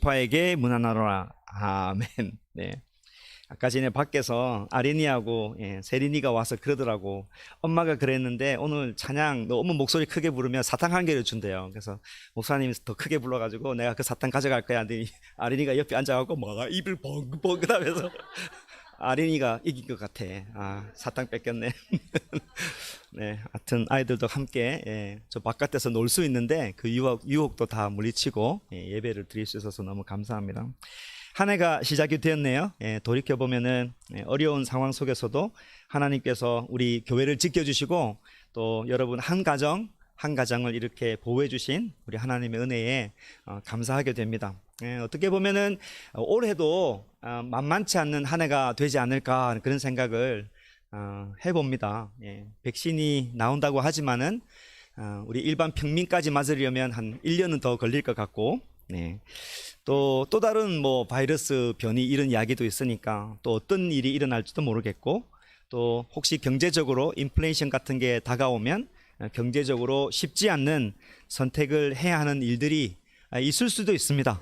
파에게 문안하노라. 아멘. 네. 아까 전에 밖에서 아린이하고 세린이가 와서 그러더라고. 엄마가 그랬는데 오늘 찬양 너무 목소리 크게 부르면 사탕 한 개를 준대요. 그래서 목사님이 더 크게 불러가지고 내가 그 사탕 가져갈 거야. 근데 아린이가 옆에 앉아갖고 막 입을 벙벙 하면서 아린이가 이긴 것 같아. 아, 사탕 뺏겼네. 네, 하여튼 아이들도 함께 저 바깥에서 놀 수 있는데 그 유혹도 다 물리치고 예배를 드릴 수 있어서 너무 감사합니다. 한 해가 시작이 되었네요. 돌이켜보면은 어려운 상황 속에서도 하나님께서 우리 교회를 지켜주시고 또 여러분 한 가정을 이렇게 보호해 주신 우리 하나님의 은혜에 감사하게 됩니다. 어떻게 보면은 올해도 만만치 않는 한 해가 되지 않을까 그런 생각을 해봅니다. 백신이 나온다고 하지만은 우리 일반 평민까지 맞으려면 한 1년은 더 걸릴 것 같고, 또 다른 뭐 바이러스 변이 이런 이야기도 있으니까 또 어떤 일이 일어날지도 모르겠고, 또 혹시 경제적으로 인플레이션 같은 게 다가오면 경제적으로 쉽지 않는 선택을 해야 하는 일들이 있을 수도 있습니다.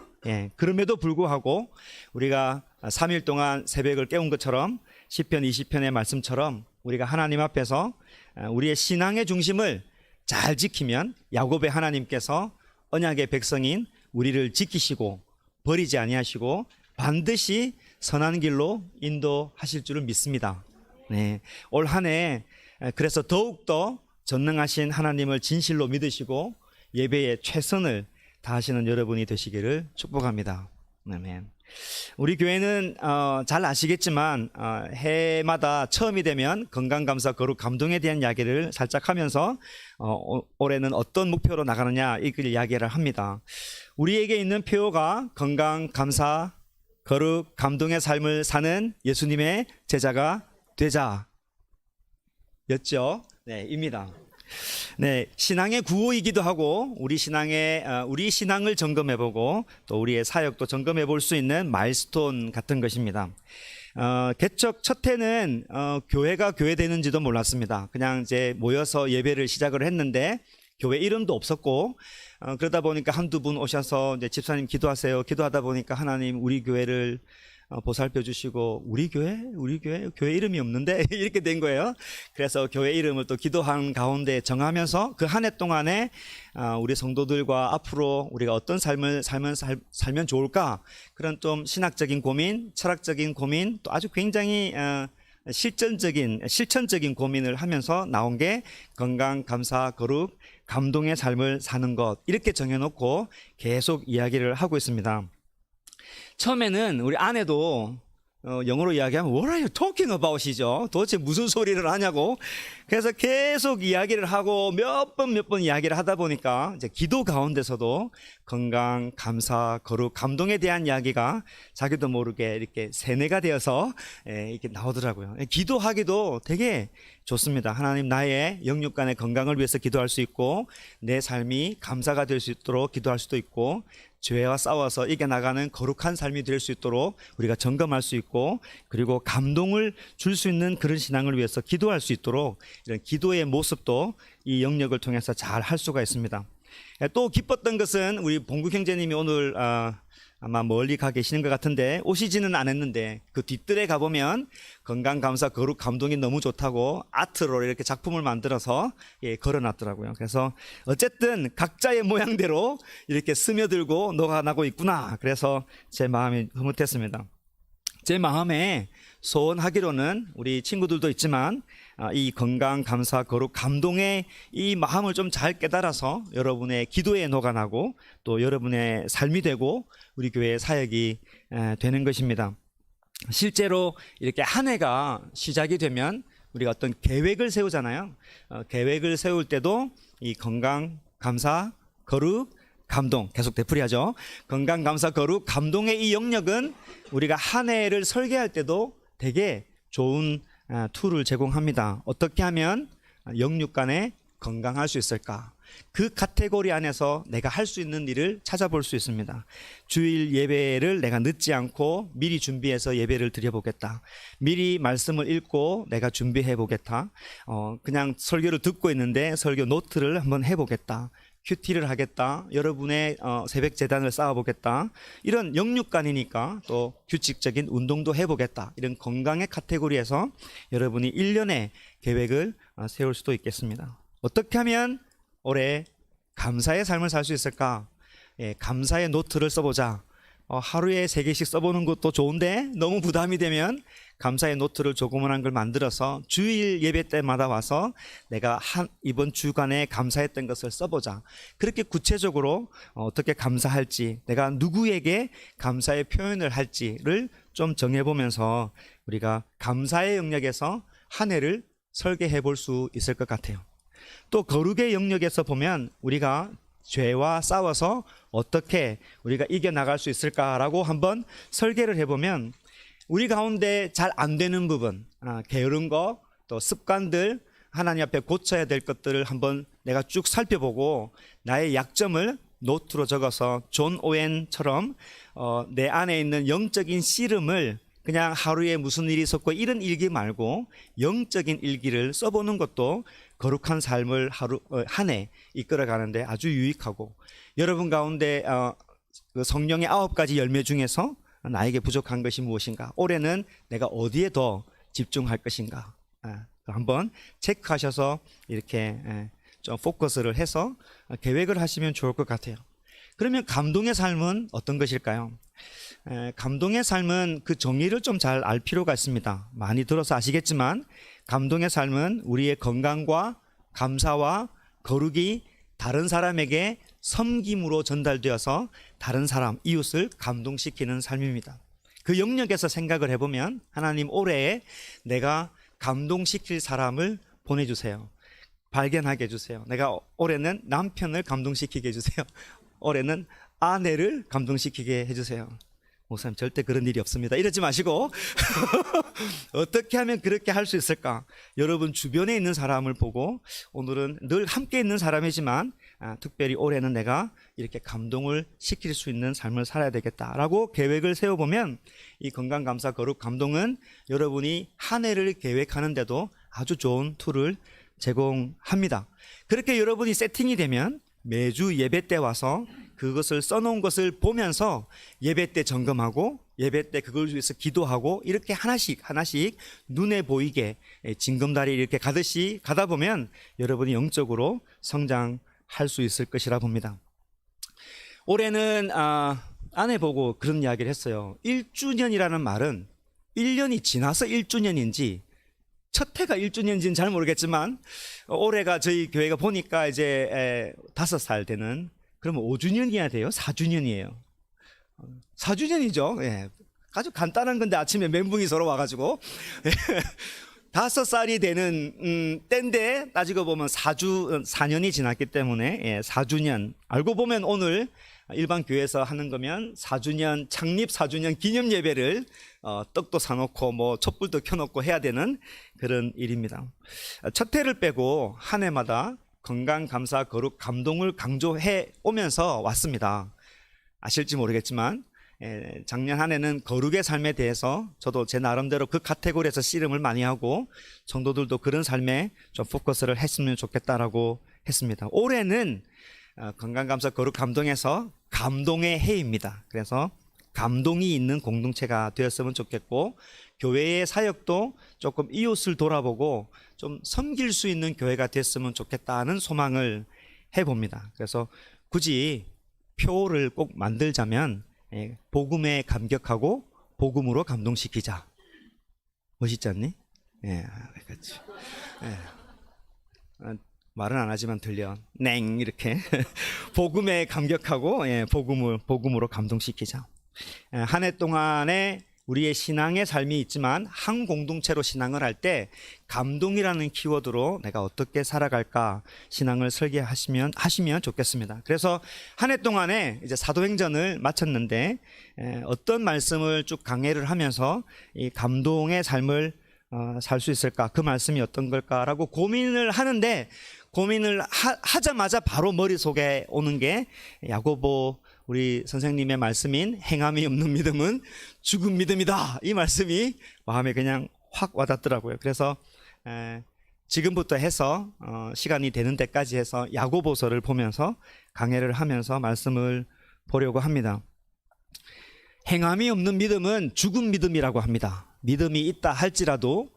그럼에도 불구하고 우리가 3일 동안 새벽을 깨운 것처럼 시편 20편의 말씀처럼 우리가 하나님 앞에서 우리의 신앙의 중심을 잘 지키면 야곱의 하나님께서 언약의 백성인 우리를 지키시고 버리지 아니하시고 반드시 선한 길로 인도하실 줄을 믿습니다. 올 한 해 그래서 더욱더 전능하신 하나님을 진실로 믿으시고 예배에 최선을 다하시는 여러분이 되시기를 축복합니다. 아멘. 우리 교회는 잘 아시겠지만 해마다 처음이 되면 건강감사 거룩 감동에 대한 이야기를 살짝 하면서 올해는 어떤 목표로 나가느냐 이걸 이야기를 합니다. 우리에게 있는 표어가 건강감사 거룩 감동의 삶을 사는 예수님의 제자가 되자 였죠. 입니다. 신앙의 구호이기도 하고 우리 신앙을 점검해보고 또 우리의 사역도 점검해볼 수 있는 마일스톤 같은 것입니다. 개척 첫 해는 교회가 교회되는지도 몰랐습니다. 그냥 이제 모여서 예배를 시작을 했는데 교회 이름도 없었고 그러다 보니까 한두 분 오셔서 이제 집사님 기도하세요. 기도하다 보니까 하나님 우리 교회를 보살펴 주시고 우리 교회 이름이 없는데 이렇게 된 거예요. 그래서 교회 이름을 또 기도한 가운데 정하면서 그 한 해 동안에 우리 성도들과 앞으로 우리가 어떤 삶을 살면 좋을까 그런 좀 신학적인 고민, 철학적인 고민, 또 아주 굉장히 실천적인 고민을 하면서 나온 게 건강, 감사, 거룩, 감동의 삶을 사는 것 이렇게 정해놓고 계속 이야기를 하고 있습니다. 처음에는 우리 아내도 영어로 이야기하면 What are you talking about? 이죠. 도대체 무슨 소리를 하냐고. 그래서 계속 이야기를 하고 몇 번 이야기를 하다 보니까 이제 기도 가운데서도 건강, 감사, 거룩, 감동에 대한 이야기가 자기도 모르게 이렇게 세뇌가 되어서 이렇게 나오더라고요. 기도하기도 되게 좋습니다. 하나님 나의 영육간의 건강을 위해서 기도할 수 있고 내 삶이 감사가 될 수 있도록 기도할 수도 있고 죄와 싸워서 이겨나가는 거룩한 삶이 될 수 있도록 우리가 점검할 수 있고 그리고 감동을 줄 수 있는 그런 신앙을 위해서 기도할 수 있도록 이런 기도의 모습도 이 영역을 통해서 잘 할 수가 있습니다. 또 기뻤던 것은 우리 봉국 형제님이 오늘 아마 멀리 가 계시는 것 같은데 오시지는 않았는데 그 뒷뜰에 가보면 건강, 감사, 거룩, 감동이 너무 좋다고 아트로 이렇게 작품을 만들어서 걸어놨더라고요. 그래서 어쨌든 각자의 모양대로 이렇게 스며들고 녹아나고 있구나. 그래서 제 마음이 흐뭇했습니다. 제 마음에 소원하기로는 우리 친구들도 있지만 이 건강, 감사, 거룩, 감동의 이 마음을 좀 잘 깨달아서 여러분의 기도에 녹아나고 또 여러분의 삶이 되고 우리 교회의 사역이 되는 것입니다. 실제로 이렇게 한 해가 시작이 되면 우리가 어떤 계획을 세우잖아요. 계획을 세울 때도 이 건강, 감사, 거룩, 감동 계속 되풀이하죠. 건강, 감사, 거룩, 감동의 이 영역은 우리가 한 해를 설계할 때도 되게 좋은 툴을 제공합니다. 어떻게 하면 영육간에 건강할 수 있을까? 그 카테고리 안에서 내가 할 수 있는 일을 찾아볼 수 있습니다. 주일 예배를 내가 늦지 않고 미리 준비해서 예배를 드려보겠다. 미리 말씀을 읽고 내가 준비해 보겠다. 그냥 설교를 듣고 있는데 설교 노트를 한번 해보겠다. 큐티를 하겠다, 여러분의 새벽 재단을 쌓아보겠다, 이런 영육간이니까 또 규칙적인 운동도 해보겠다, 이런 건강의 카테고리에서 여러분이 1년의 계획을 세울 수도 있겠습니다. 어떻게 하면 올해 감사의 삶을 살 수 있을까? 감사의 노트를 써보자. 하루에 3개씩 써보는 것도 좋은데 너무 부담이 되면 감사의 노트를 조그만한 걸 만들어서 주일 예배 때마다 와서 내가 이번 주간에 감사했던 것을 써보자. 그렇게 구체적으로 어떻게 감사할지, 내가 누구에게 감사의 표현을 할지를 좀 정해보면서 우리가 감사의 영역에서 한 해를 설계해 볼 수 있을 것 같아요. 또 거룩의 영역에서 보면 우리가 죄와 싸워서 어떻게 우리가 이겨나갈 수 있을까라고 한번 설계를 해보면 우리 가운데 잘 안 되는 부분, 게으른 거, 또 습관들, 하나님 앞에 고쳐야 될 것들을 한번 내가 쭉 살펴보고 나의 약점을 노트로 적어서 존 오웬처럼 내 안에 있는 영적인 씨름을 그냥 하루에 무슨 일이 있었고 이런 일기 말고 영적인 일기를 써보는 것도 거룩한 삶을 한 해 이끌어가는데 아주 유익하고, 여러분 가운데 그 성령의 9가지 열매 중에서 나에게 부족한 것이 무엇인가, 올해는 내가 어디에 더 집중할 것인가, 한번 체크하셔서 이렇게 좀 포커스를 해서 계획을 하시면 좋을 것 같아요. 그러면 감동의 삶은 어떤 것일까요? 감동의 삶은 그 정의를 좀 잘 알 필요가 있습니다. 많이 들어서 아시겠지만 감동의 삶은 우리의 건강과 감사와 거룩이 다른 사람에게 섬김으로 전달되어서 다른 사람, 이웃을 감동시키는 삶입니다. 그 영역에서 생각을 해보면 하나님 올해에 내가 감동시킬 사람을 보내주세요. 발견하게 해주세요. 내가 올해는 남편을 감동시키게 해주세요. 올해는 아내를 감동시키게 해주세요. 목사님 절대 그런 일이 없습니다. 이러지 마시고 어떻게 하면 그렇게 할 수 있을까? 여러분 주변에 있는 사람을 보고 오늘은 늘 함께 있는 사람이지만 특별히 올해는 내가 이렇게 감동을 시킬 수 있는 삶을 살아야 되겠다라고 계획을 세워보면 이 건강, 감사, 거룩, 감동은 여러분이 한 해를 계획하는데도 아주 좋은 툴을 제공합니다. 그렇게 여러분이 세팅이 되면 매주 예배 때 와서 그것을 써놓은 것을 보면서 예배 때 점검하고 예배 때 그걸 위해서 기도하고 이렇게 하나씩 눈에 보이게 징검다리 이렇게 가듯이 가다 보면 여러분이 영적으로 성장할 수 있을 것이라 봅니다. 올해는 아내 보고 그런 이야기를 했어요. 1주년이라는 말은 1년이 지나서 1주년인지 첫 해가 1주년인지는 잘 모르겠지만 올해가 저희 교회가 보니까 이제 5살 되는, 그러면 5주년이어야 돼요? 4주년이에요? 4주년이죠. 예. 아주 간단한 건데 아침에 멘붕이 서로 와가지고 5살이 되는 때인데 따지고 보면 4년이 지났기 때문에 4주년. 알고 보면 오늘 일반 교회에서 하는 거면 4주년 창립 4주년 기념 예배를 떡도 사놓고 뭐 촛불도 켜놓고 해야 되는 그런 일입니다. 첫 해를 빼고 한 해마다 건강, 감사, 거룩, 감동을 강조해 오면서 왔습니다. 아실지 모르겠지만 작년 한 해는 거룩의 삶에 대해서 저도 제 나름대로 그 카테고리에서 씨름을 많이 하고 성도들도 그런 삶에 좀 포커스를 했으면 좋겠다라고 했습니다. 올해는 건강, 감사, 거룩, 감동에서 감동의 해입니다. 그래서 감동이 있는 공동체가 되었으면 좋겠고 교회의 사역도 조금 이웃을 돌아보고 좀 섬길 수 있는 교회가 됐으면 좋겠다는 소망을 해봅니다. 그래서 굳이 표를 꼭 만들자면 복음에 감격하고 복음으로 감동시키자. 멋있지 않니? 그렇지. 말은 안 하지만 들려. 냉 이렇게 복음에 감격하고 복음으로 감동시키자. 한 해 동안에 우리의 신앙의 삶이 있지만 한 공동체로 신앙을 할 때 감동이라는 키워드로 내가 어떻게 살아갈까 신앙을 설계하시면 좋겠습니다. 그래서 한 해 동안에 이제 사도행전을 마쳤는데 어떤 말씀을 쭉 강해를 하면서 이 감동의 삶을 살 수 있을까, 그 말씀이 어떤 걸까라고 고민을 하는데 고민을 하자마자 바로 머릿속에 오는 게 야고보 우리 선생님의 말씀인 행함이 없는 믿음은 죽은 믿음이다. 이 말씀이 마음에 그냥 확 와닿더라고요. 그래서 지금부터 해서 시간이 되는 때까지 해서 야고보서를 보면서 강해를 하면서 말씀을 보려고 합니다. 행함이 없는 믿음은 죽은 믿음이라고 합니다. 믿음이 있다 할지라도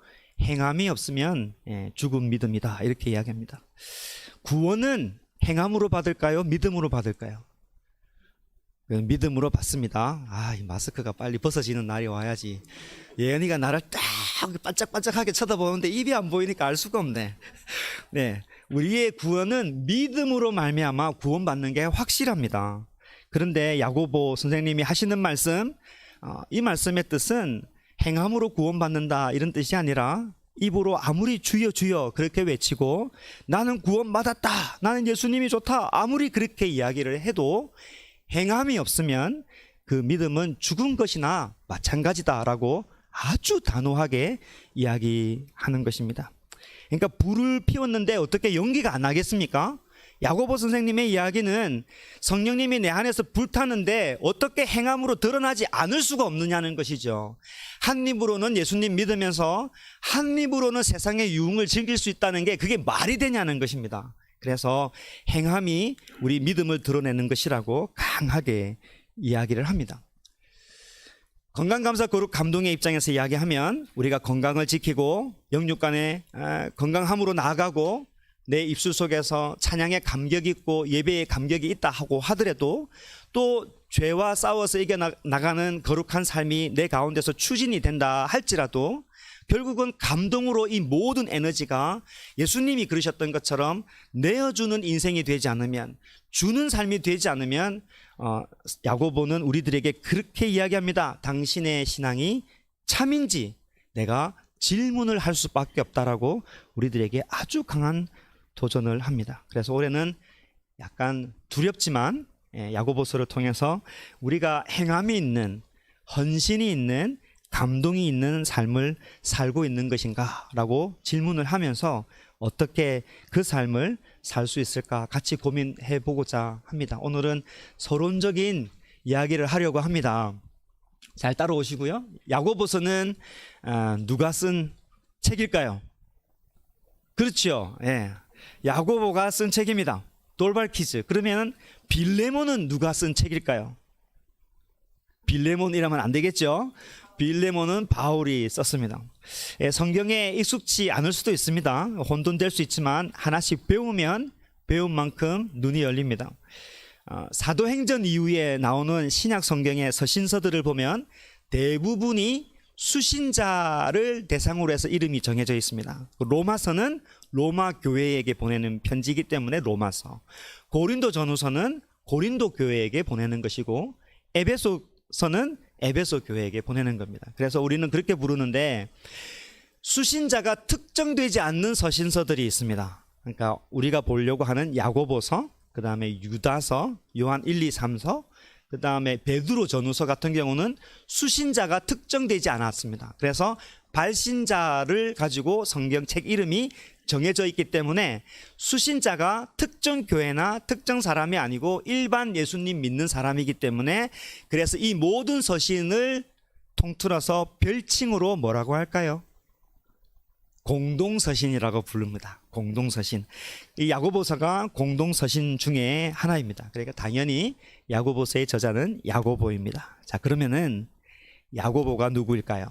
행함이 없으면 죽은 믿음이다, 이렇게 이야기합니다. 구원은 행함으로 받을까요? 믿음으로 받을까요? 믿음으로 받습니다. 이 마스크가 빨리 벗어지는 날이 와야지. 예은이가 나를 딱 반짝반짝하게 쳐다보는데 입이 안 보이니까 알 수가 없네. 네, 우리의 구원은 믿음으로 말미암아 구원받는 게 확실합니다. 그런데 야고보 선생님이 하시는 말씀, 이 말씀의 뜻은 행함으로 구원받는다 이런 뜻이 아니라 입으로 아무리 주여 주여 그렇게 외치고 나는 구원받았다, 나는 예수님이 좋다, 아무리 그렇게 이야기를 해도 행함이 없으면 그 믿음은 죽은 것이나 마찬가지다라고 아주 단호하게 이야기하는 것입니다. 그러니까 불을 피웠는데 어떻게 연기가 안 나겠습니까? 야고보 선생님의 이야기는 성령님이 내 안에서 불타는데 어떻게 행함으로 드러나지 않을 수가 없느냐는 것이죠. 한 입으로는 예수님 믿으면서 한 입으로는 세상의 유흥을 즐길 수 있다는 게 그게 말이 되냐는 것입니다. 그래서 행함이 우리 믿음을 드러내는 것이라고 강하게 이야기를 합니다. 건강감사 거룩 감동의 입장에서 이야기하면 우리가 건강을 지키고 영육간의 건강함으로 나아가고 내 입술 속에서 찬양의 감격이 있고 예배의 감격이 있다 하고 하더라도 또 죄와 싸워서 이겨나가는 거룩한 삶이 내 가운데서 추진이 된다 할지라도 결국은 감동으로 이 모든 에너지가 예수님이 그러셨던 것처럼 내어주는 인생이 되지 않으면, 주는 삶이 되지 않으면 야고보는 우리들에게 그렇게 이야기합니다. 당신의 신앙이 참인지 내가 질문을 할 수밖에 없다라고 우리들에게 아주 강한 도전을 합니다. 그래서 올해는 약간 두렵지만 야고보서를 통해서 우리가 행함이 있는, 헌신이 있는, 감동이 있는 삶을 살고 있는 것인가 라고 질문을 하면서 어떻게 그 삶을 살 수 있을까 같이 고민해 보고자 합니다. 오늘은 서론적인 이야기를 하려고 합니다. 잘 따라오시고요. 야고보서는 누가 쓴 책일까요? 그렇죠. 야고보가 쓴 책입니다. 돌발 퀴즈. 그러면 빌레몬은 누가 쓴 책일까요? 빌레몬이라면 안 되겠죠. 빌레몬은 바울이 썼습니다. 성경에 익숙치 않을 수도 있습니다. 혼돈될 수 있지만 하나씩 배우면 배운 만큼 눈이 열립니다. 사도행전 이후에 나오는 신약 성경의 서신서들을 보면 대부분이 수신자를 대상으로 해서 이름이 정해져 있습니다. 로마서는 로마 교회에게 보내는 편지이기 때문에 로마서, 고린도 전후서는 고린도 교회에게 보내는 것이고 에베소서는 에베소 교회에게 보내는 겁니다. 그래서 우리는 그렇게 부르는데 수신자가 특정되지 않는 서신서들이 있습니다. 그러니까 우리가 보려고 하는 야고보서, 그 다음에 유다서, 요한 1, 2, 3서, 그 다음에 베드로 전후서 같은 경우는 수신자가 특정되지 않았습니다. 그래서 발신자를 가지고 성경책 이름이 정해져 있기 때문에 수신자가 특정 교회나 특정 사람이 아니고 일반 예수님 믿는 사람이기 때문에 그래서 이 모든 서신을 통틀어서 별칭으로 뭐라고 할까요? 공동서신이라고 부릅니다. 공동서신. 이 야고보서가 공동서신 중에 하나입니다. 그러니까 당연히 야고보서의 저자는 야고보입니다. 자, 그러면은 야고보가 누구일까요?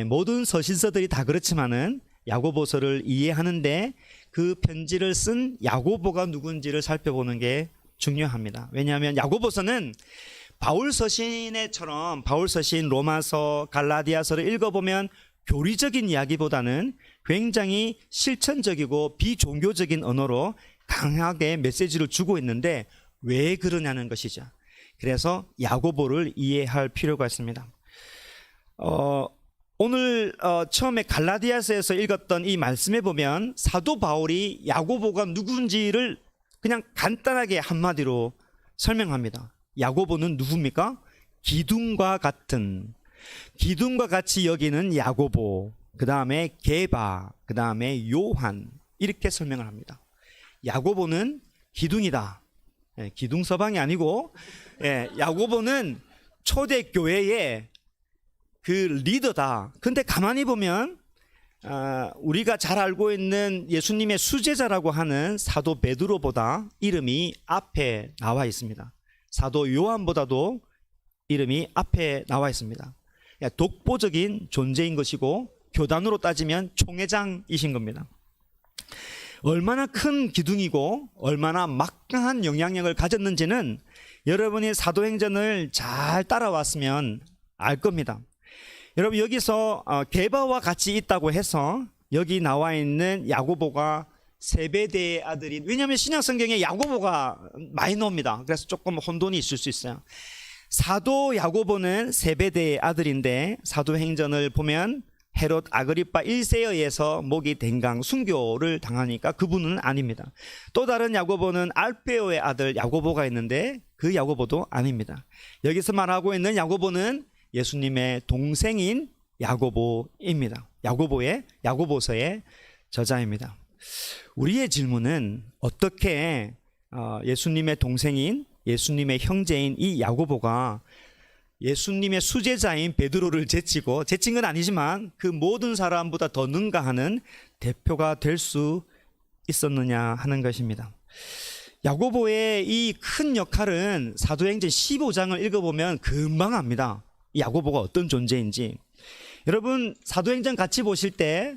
모든 서신서들이 다 그렇지만은 야고보서를 이해하는데 그 편지를 쓴 야고보가 누군지를 살펴보는 게 중요합니다. 왜냐하면 야고보서는 바울 서신에처럼 바울 서신, 로마서, 갈라디아서를 읽어보면 교리적인 이야기보다는 굉장히 실천적이고 비종교적인 언어로 강하게 메시지를 주고 있는데 왜 그러냐는 것이죠. 그래서 야고보를 이해할 필요가 있습니다. 오늘 처음에 갈라디아서에서 읽었던 이 말씀에 보면 사도 바울이 야고보가 누군지를 그냥 간단하게 한마디로 설명합니다. 야고보는 누굽니까? 기둥과 같은, 기둥과 같이 여기는 야고보, 그 다음에 게바, 그 다음에 요한, 이렇게 설명을 합니다. 야고보는 기둥이다. 기둥 서방이 아니고 야고보는 초대교회의 그 리더다. 근데 가만히 보면 우리가 잘 알고 있는 예수님의 수제자라고 하는 사도 베드로보다 이름이 앞에 나와 있습니다. 사도 요한보다도 이름이 앞에 나와 있습니다. 독보적인 존재인 것이고 교단으로 따지면 총회장이신 겁니다. 얼마나 큰 기둥이고 얼마나 막강한 영향력을 가졌는지는 여러분이 사도행전을 잘 따라왔으면 알 겁니다. 여러분, 여기서 게바와 같이 있다고 해서 여기 나와 있는 야고보가 세베대의 아들인, 왜냐하면 신약 성경에 야고보가 많이 나옵니다. 그래서 조금 혼돈이 있을 수 있어요. 사도 야고보는 세베대의 아들인데 사도행전을 보면 헤롯 아그리파 1세에 의해서 목이 댕강 순교를 당하니까 그분은 아닙니다. 또 다른 야고보는 알페오의 아들 야고보가 있는데 그 야고보도 아닙니다. 여기서 말하고 있는 야고보는 예수님의 동생인 야고보입니다. 야고보서의 저자입니다. 우리의 질문은 어떻게 예수님의 동생인, 예수님의 형제인 이 야고보가 예수님의 수제자인 베드로를 제친 건 아니지만 그 모든 사람보다 더 능가하는 대표가 될 수 있었느냐 하는 것입니다. 야고보의 이 큰 역할은 사도행전 15장을 읽어보면 금방 압니다. 이 야고보가 어떤 존재인지. 여러분, 사도행전 같이 보실 때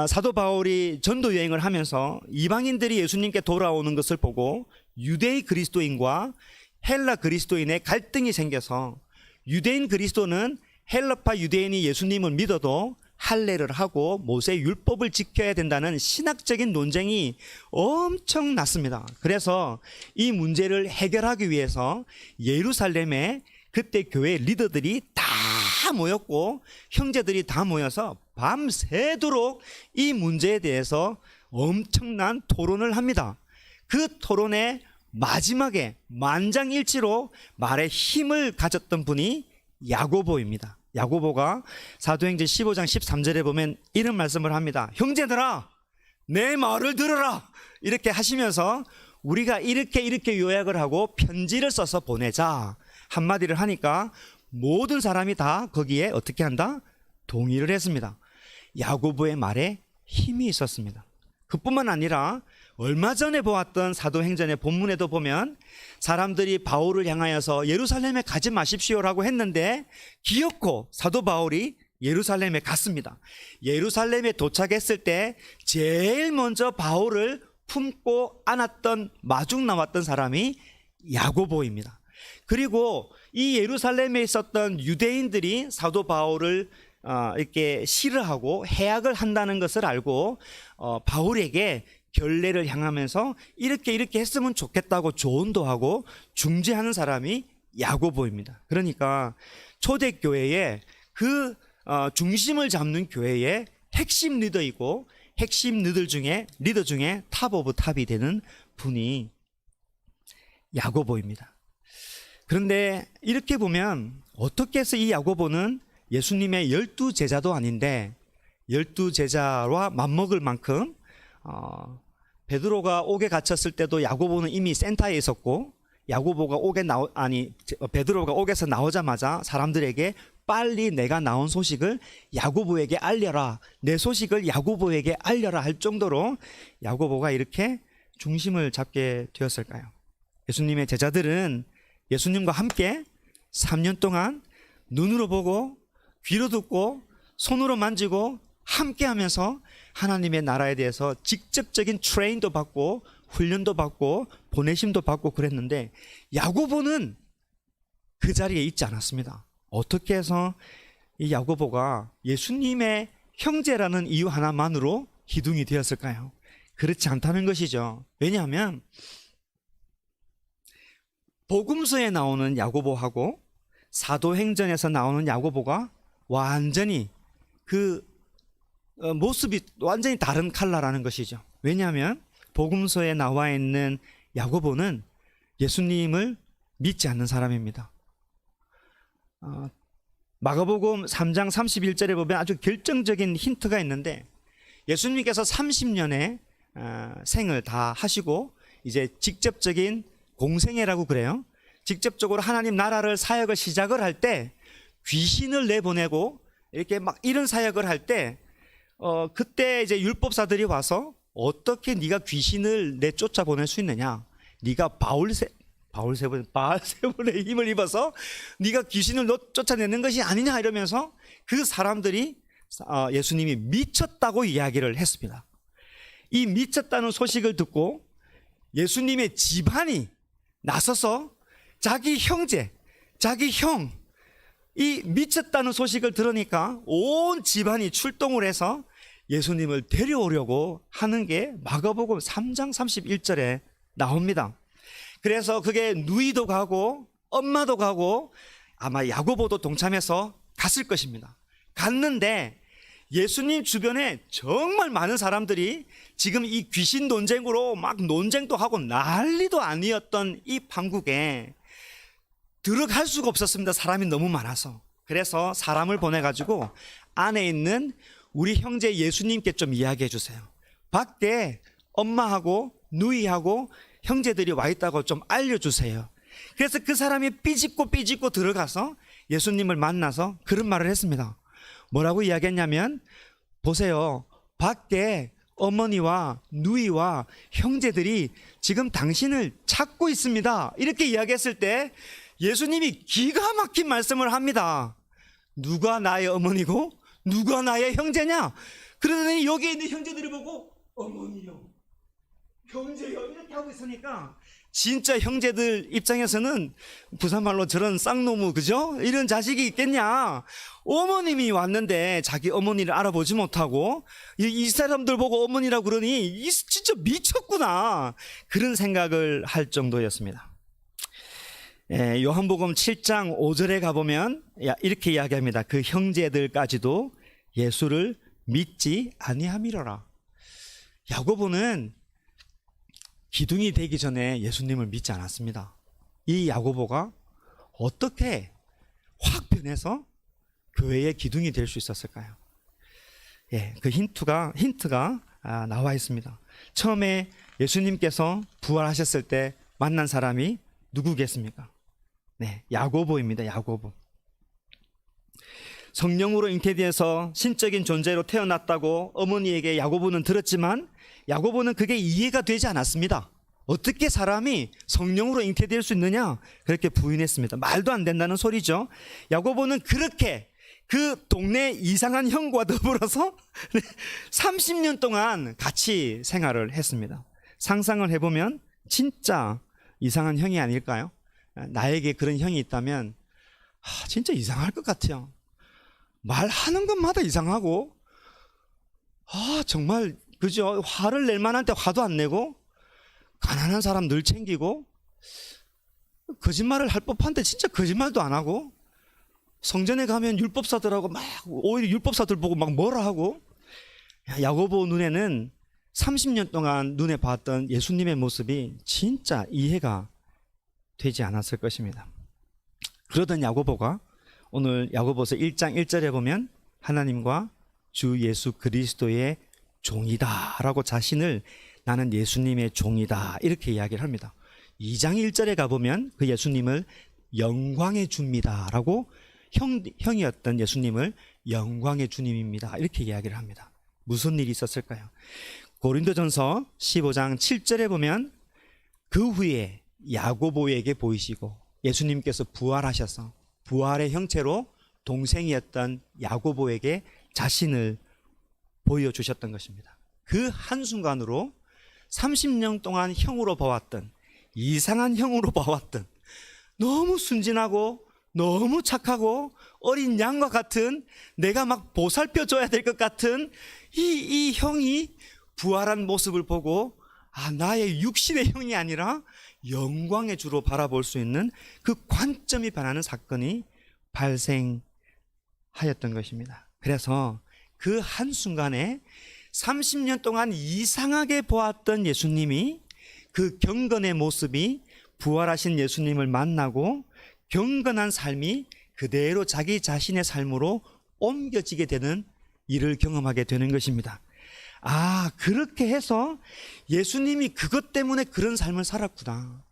사도 바울이 전도 여행을 하면서 이방인들이 예수님께 돌아오는 것을 보고 유대인 그리스도인과 헬라 그리스도인의 갈등이 생겨서 유대인 그리스도는 헬라파 유대인이 예수님을 믿어도 할례를 하고 모세 율법을 지켜야 된다는 신학적인 논쟁이 엄청 났습니다. 그래서 이 문제를 해결하기 위해서 예루살렘에 그때 교회 리더들이 다 모였고 형제들이 다 모여서 밤새도록 이 문제에 대해서 엄청난 토론을 합니다. 그 토론의 마지막에 만장일치로 말에 힘을 가졌던 분이 야고보입니다. 야고보가 사도행전 15장 13절에 보면 이런 말씀을 합니다. 형제들아, 내 말을 들어라. 이렇게 하시면서 우리가 이렇게 요약을 하고 편지를 써서 보내자 한마디를 하니까 모든 사람이 다 거기에 어떻게 한다? 동의를 했습니다. 야고보의 말에 힘이 있었습니다. 그뿐만 아니라 얼마 전에 보았던 사도행전의 본문에도 보면 사람들이 바울을 향하여서 예루살렘에 가지 마십시오라고 했는데 기어코 사도 바울이 예루살렘에 갔습니다. 예루살렘에 도착했을 때 제일 먼저 바울을 품고 안았던 마중 나왔던 사람이 야고보입니다. 그리고 이 예루살렘에 있었던 유대인들이 사도 바울을 이렇게 싫어하고 해악을 한다는 것을 알고 바울에게 결례를 향하면서 이렇게 했으면 좋겠다고 조언도 하고 중재하는 사람이 야고보입니다. 그러니까 초대교회의 그 중심을 잡는 교회의 핵심 리더이고 핵심 리더 중에 탑 오브 탑이 되는 분이 야고보입니다. 그런데 이렇게 보면 어떻게 해서 이 야고보는 예수님의 12제자도 아닌데 12제자와 맞먹을 만큼 베드로가 옥에 갇혔을 때도 야고보는 이미 센터에 있었고 베드로가 옥에서 나오자마자 사람들에게 빨리 내가 나온 소식을 야고보에게 알려라, 내 소식을 야고보에게 알려라 할 정도로 야고보가 이렇게 중심을 잡게 되었을까요? 예수님의 제자들은 예수님과 함께 3년 동안 눈으로 보고 귀로 듣고 손으로 만지고 함께 하면서 하나님의 나라에 대해서 직접적인 트레인도 받고 훈련도 받고 보내심도 받고 그랬는데 야고보는 그 자리에 있지 않았습니다. 어떻게 해서 이 야고보가 예수님의 형제라는 이유 하나만으로 기둥이 되었을까요? 그렇지 않다는 것이죠. 왜냐하면 복음서에 나오는 야고보하고 사도행전에서 나오는 야고보가 완전히 그 모습이 완전히 다른 컬러라는 것이죠. 왜냐하면 복음서에 나와 있는 야고보는 예수님을 믿지 않는 사람입니다. 마가복음 3장 31절에 보면 아주 결정적인 힌트가 있는데 예수님께서 30년의 생을 다 하시고 이제 직접적인 공생애라고 그래요. 직접적으로 하나님 나라를 사역을 시작을 할 때 귀신을 내보내고 이렇게 막 이런 사역을 할 때 그때 이제 율법사들이 와서 어떻게 네가 귀신을 내쫓아 보낼 수 있느냐? 네가 바알세불의 힘을 입어서 네가 귀신을 쫓아내는 것이 아니냐 이러면서 그 사람들이 예수님이 미쳤다고 이야기를 했습니다. 이 미쳤다는 소식을 듣고 예수님의 집안이 나서서 자기 형제, 자기 형, 이 미쳤다는 소식을 들으니까 온 집안이 출동을 해서 예수님을 데려오려고 하는 게 마가복음 3장 31절에 나옵니다. 그래서 그게 누이도 가고 엄마도 가고 아마 야고보도 동참해서 갔을 것입니다. 갔는데 예수님 주변에 정말 많은 사람들이 지금 이 귀신 논쟁으로 막 논쟁도 하고 난리도 아니었던 이 판국에 들어갈 수가 없었습니다. 사람이 너무 많아서. 그래서 사람을 보내가지고 안에 있는 우리 형제 예수님께 좀 이야기해 주세요. 밖에 엄마하고 누이하고 형제들이 와 있다고 좀 알려주세요. 그래서 그 사람이 삐집고 들어가서 예수님을 만나서 그런 말을 했습니다. 뭐라고 이야기했냐면, 보세요, 밖에 어머니와 누이와 형제들이 지금 당신을 찾고 있습니다. 이렇게 이야기했을 때 예수님이 기가 막힌 말씀을 합니다. 누가 나의 어머니고 누가 나의 형제냐? 그러더니 여기 있는 형제들을 보고 어머니요, 형제요 이렇게 하고 있으니까 진짜 형제들 입장에서는 부산말로 저런 쌍놈의 그죠? 이런 자식이 있겠냐? 어머님이 왔는데 자기 어머니를 알아보지 못하고 이 사람들 보고 어머니라고 그러니 이 진짜 미쳤구나, 그런 생각을 할 정도였습니다. 요한복음 7장 5절에 가보면 이렇게 이야기합니다. 그 형제들까지도 예수를 믿지 아니함이로라. 야고보는 기둥이 되기 전에 예수님을 믿지 않았습니다. 이 야고보가 어떻게 확 변해서 교회의 기둥이 될 수 있었을까요? 그 힌트가 나와 있습니다. 처음에 예수님께서 부활하셨을 때 만난 사람이 누구겠습니까? 야고보입니다. 야고보. 성령으로 잉태되어서 신적인 존재로 태어났다고 어머니에게 야고보는 들었지만 야고보는 그게 이해가 되지 않았습니다. 어떻게 사람이 성령으로 잉태될 수 있느냐? 그렇게 부인했습니다. 말도 안 된다는 소리죠. 야고보는 그렇게 그 동네 이상한 형과 더불어서 30년 동안 같이 생활을 했습니다. 상상을 해보면 진짜 이상한 형이 아닐까요? 나에게 그런 형이 있다면 진짜 이상할 것 같아요. 말하는 것마다 이상하고 정말 그죠? 화를 낼 만한 때 화도 안 내고 가난한 사람 늘 챙기고 거짓말을 할 법한데 진짜 거짓말도 안 하고 성전에 가면 율법사들하고 막 오히려 율법사들 보고 막 뭐라 하고. 야고보 눈에는 30년 동안 눈에 봤던 예수님의 모습이 진짜 이해가 되지 않았을 것입니다. 그러던 야고보가 오늘 야고보서 1장 1절에 보면 하나님과 주 예수 그리스도의 종이다 라고 자신을 나는 예수님의 종이다 이렇게 이야기를 합니다. 2장 1절에 가보면 그 예수님을 영광의 주입니다 라고 형이었던 예수님을 영광의 주님입니다 이렇게 이야기를 합니다. 무슨 일이 있었을까요? 고린도전서 15장 7절에 보면 그 후에 야고보에게 보이시고 예수님께서 부활하셔서 부활의 형체로 동생이었던 야고보에게 자신을 보여주셨던 것입니다. 그 한순간으로 30년 동안 형으로 봐왔던, 이상한 형으로 봐왔던, 너무 순진하고 너무 착하고 어린 양과 같은, 내가 막 보살펴줘야 될 것 같은 이 형이 부활한 모습을 보고 나의 육신의 형이 아니라 영광의 주로 바라볼 수 있는 그 관점이 변하는 사건이 발생하였던 것입니다. 그래서 그 한순간에 30년 동안 이상하게 보았던 예수님이, 그 경건의 모습이 부활하신 예수님을 만나고 경건한 삶이 그대로 자기 자신의 삶으로 옮겨지게 되는 일을 경험하게 되는 것입니다. 그렇게 해서 예수님이 그것 때문에 그런 삶을 살았구나.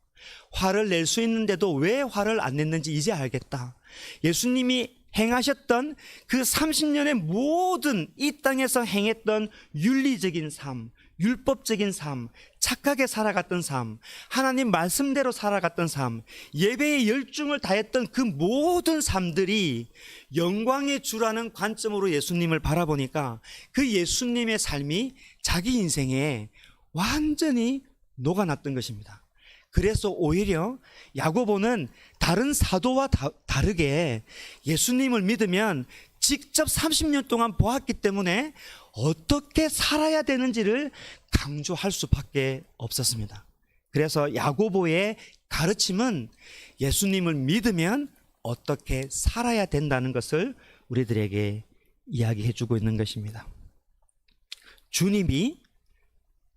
화를 낼 수 있는데도 왜 화를 안 냈는지 이제 알겠다. 예수님이 행하셨던 그 30년의 모든 이 땅에서 행했던 윤리적인 삶, 율법적인 삶, 착하게 살아갔던 삶, 하나님 말씀대로 살아갔던 삶, 예배의 열중을 다했던 그 모든 삶들이 영광의 주라는 관점으로 예수님을 바라보니까 그 예수님의 삶이 자기 인생에 완전히 녹아났던 것입니다. 그래서 오히려 야고보는 다른 사도와 다르게 예수님을 믿으면 직접 30년 동안 보았기 때문에 어떻게 살아야 되는지를 강조할 수밖에 없었습니다. 그래서 야고보의 가르침은 예수님을 믿으면 어떻게 살아야 된다는 것을 우리들에게 이야기해 주고 있는 것입니다. 주님이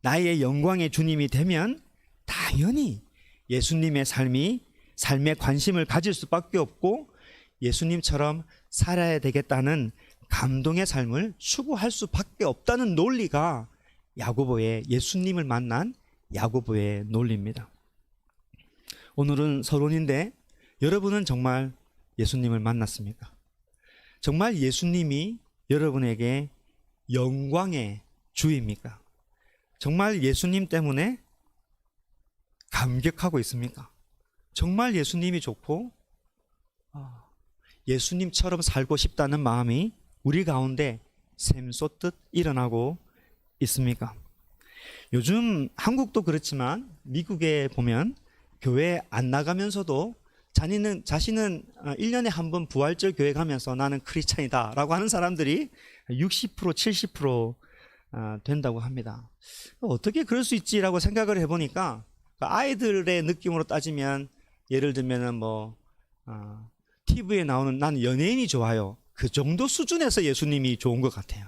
나의 영광의 주님이 되면 당연히 예수님의 삶에 관심을 가질 수밖에 없고 예수님처럼 살아야 되겠다는 감동의 삶을 추구할 수밖에 없다는 논리가 야고보의 예수님을 만난 야고보의 논리입니다. 오늘은 서론인데 여러분은 정말 예수님을 만났습니까? 정말 예수님이 여러분에게 영광의 주입니까? 정말 예수님 때문에 감격하고 있습니까? 정말 예수님이 좋고 예수님처럼 살고 싶다는 마음이 우리 가운데 샘솟듯 일어나고 있습니까? 요즘 한국도 그렇지만 미국에 보면 교회 안 나가면서도 자신은 1년에 한 번 부활절 교회 가면서 나는 크리스찬이다 라고 하는 사람들이 60% 70% 된다고 합니다. 어떻게 그럴 수 있지라고 생각을 해보니까 아이들의 느낌으로 따지면 예를 들면 TV에 나오는 나는 연예인이 좋아요. 그 정도 수준에서 예수님이 좋은 것 같아요.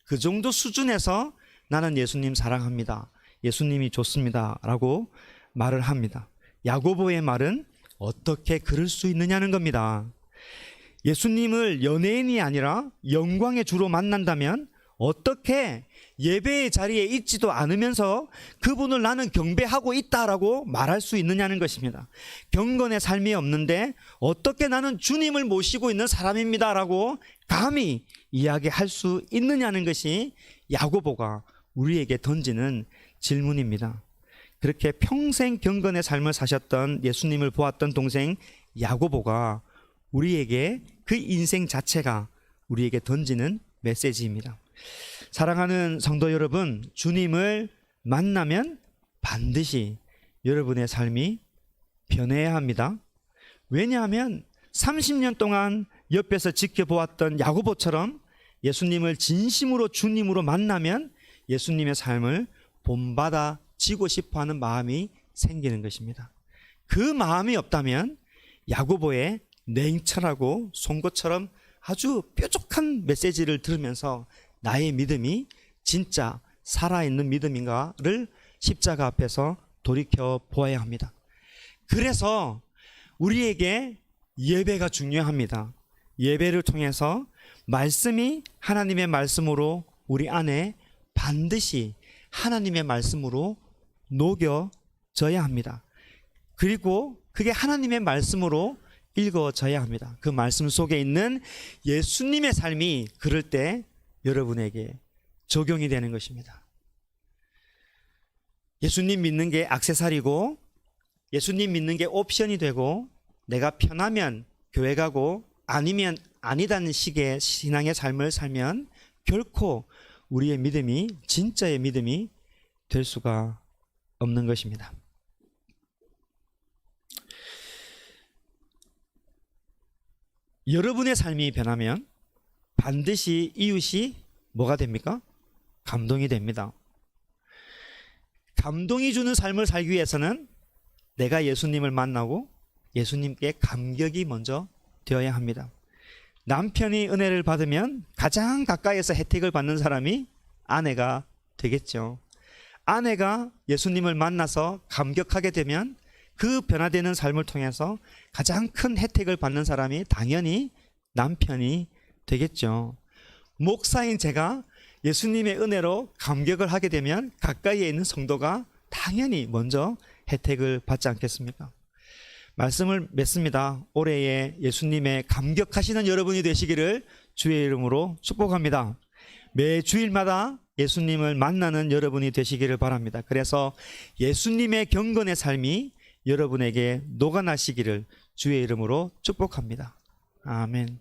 그 정도 수준에서 나는 예수님 사랑합니다. 예수님이 좋습니다. 라고 말을 합니다. 야고보의 말은 어떻게 그럴 수 있느냐는 겁니다. 예수님을 연예인이 아니라 영광의 주로 만난다면 어떻게 예배의 자리에 있지도 않으면서 그분을 나는 경배하고 있다라고 말할 수 있느냐는 것입니다. 경건의 삶이 없는데 어떻게 나는 주님을 모시고 있는 사람입니다라고 감히 이야기할 수 있느냐는 것이 야고보가 우리에게 던지는 질문입니다. 그렇게 평생 경건의 삶을 사셨던 예수님을 보았던 동생 야고보가 우리에게 그 인생 자체가 우리에게 던지는 메시지입니다. 사랑하는 성도 여러분, 주님을 만나면 반드시 여러분의 삶이 변해야 합니다. 왜냐하면 30년 동안 옆에서 지켜보았던 야고보처럼 예수님을 진심으로 주님으로 만나면 예수님의 삶을 본받아지고 싶어하는 마음이 생기는 것입니다. 그 마음이 없다면 야고보의 냉철하고 송곳처럼 아주 뾰족한 메시지를 들으면서 나의 믿음이 진짜 살아있는 믿음인가를 십자가 앞에서 돌이켜 보아야 합니다. 그래서 우리에게 예배가 중요합니다. 예배를 통해서 말씀이 하나님의 말씀으로 우리 안에 반드시 하나님의 말씀으로 녹여져야 합니다. 그리고 그게 하나님의 말씀으로 읽어져야 합니다. 그 말씀 속에 있는 예수님의 삶이 그럴 때 여러분에게 적용이 되는 것입니다. 예수님 믿는 게 액세서리고 예수님 믿는 게 옵션이 되고 내가 편하면 교회 가고 아니면 아니다는 식의 신앙의 삶을 살면 결코 우리의 믿음이 진짜의 믿음이 될 수가 없는 것입니다. 여러분의 삶이 변하면 반드시 이웃이 뭐가 됩니까? 감동이 됩니다. 감동이 주는 삶을 살기 위해서는 내가 예수님을 만나고 예수님께 감격이 먼저 되어야 합니다. 남편이 은혜를 받으면 가장 가까이에서 혜택을 받는 사람이 아내가 되겠죠. 아내가 예수님을 만나서 감격하게 되면 그 변화되는 삶을 통해서 가장 큰 혜택을 받는 사람이 당연히 남편이 되겠죠. 목사인 제가 예수님의 은혜로 감격을 하게 되면 가까이에 있는 성도가 당연히 먼저 혜택을 받지 않겠습니까? 말씀을 맺습니다. 올해에 예수님의 감격하시는 여러분이 되시기를 주의 이름으로 축복합니다. 매 주일마다 예수님을 만나는 여러분이 되시기를 바랍니다. 그래서 예수님의 경건의 삶이 여러분에게 녹아나시기를 주의 이름으로 축복합니다. 아멘.